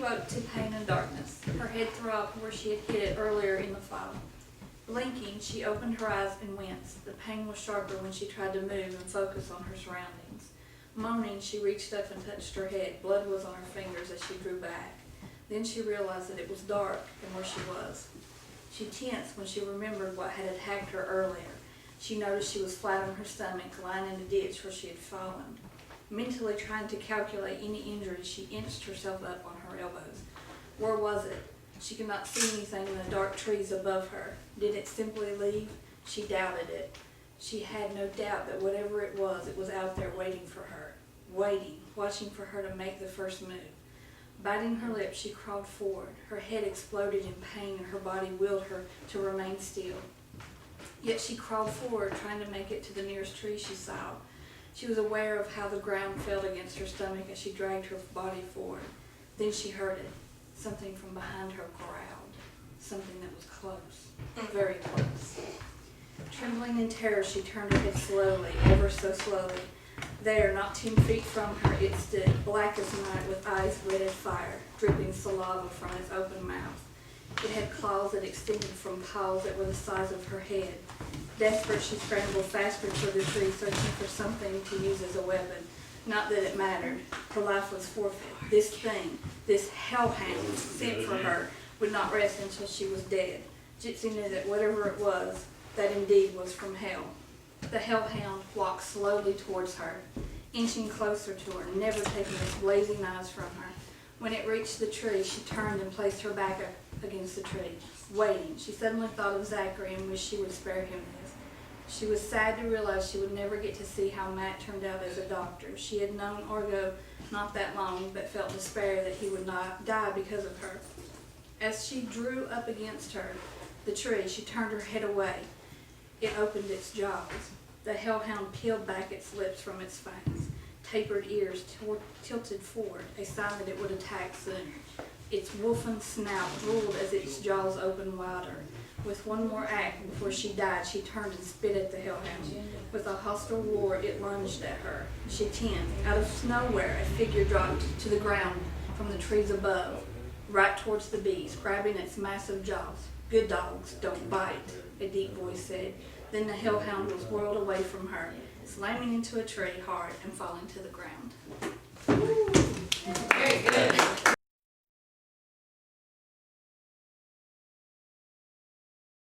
woke to pain and darkness. Her head throbbed where she had hit it earlier in the fall. Blinking, she opened her eyes and winced. The pain was sharper when she tried to move and focus on her surroundings. Moaning, she reached up and touched her head. Blood was on her fingers as she drew back. Then she realized that it was dark and where she was. She tensed when she remembered what had attacked her earlier. She noticed she was flat on her stomach, lying in a ditch where she had fallen. Mentally trying to calculate any injury, she inched herself up on her elbows. Where was it? She could not see anything in the dark trees above her. Did it simply leave? She doubted it. She had no doubt that whatever it was out there waiting for her. Waiting, watching for her to make the first move. Biting her lips, she crawled forward. Her head exploded in pain and her body willed her to remain still. Yet she crawled forward, trying to make it to the nearest tree she saw. She was aware of how the ground felt against her stomach as she dragged her body forward. Then she heard it. Something from behind her growled. Something that was close. Very close. Trembling in terror, she turned her head slowly, ever so slowly. There, not 10 feet from her, it stood, black as night, with eyes red as fire, dripping saliva from its open mouth. It had claws that extended from paws that were the size of her head. Desperate, she scrambled faster toward the tree, searching for something to use as a weapon. Not that it mattered. Her life was forfeit. This thing, this hellhound sent for her, would not rest until she was dead. Gypsy knew that whatever it was, that indeed was from hell. The hellhound walked slowly towards her, inching closer to her, never taking its blazing eyes from her. When it reached the tree, she turned and placed her back up against the tree, waiting. She suddenly thought of Zachary and wished she would spare him this. She was sad to realize she would never get to see how Matt turned out as a doctor. She had known Argo not that long, but felt despair that he would not die because of her. As she drew up against the tree, she turned her head away. It opened its jaws. The hellhound peeled back its lips from its fangs. Tapered ears tilted forward, a sign that it would attack soon. Its wolfen snout drooled as its jaws opened wider. With one more act before she died, she turned and spit at the hellhound. With a hostile roar, it lunged at her. She tensed. Out of nowhere, a figure dropped to the ground from the trees above, right towards the beast, grabbing its massive jaws. "Good dogs don't bite," a deep voice said. Then the hellhound was whirled away from her, slamming into a tree hard and falling to the ground. Very good.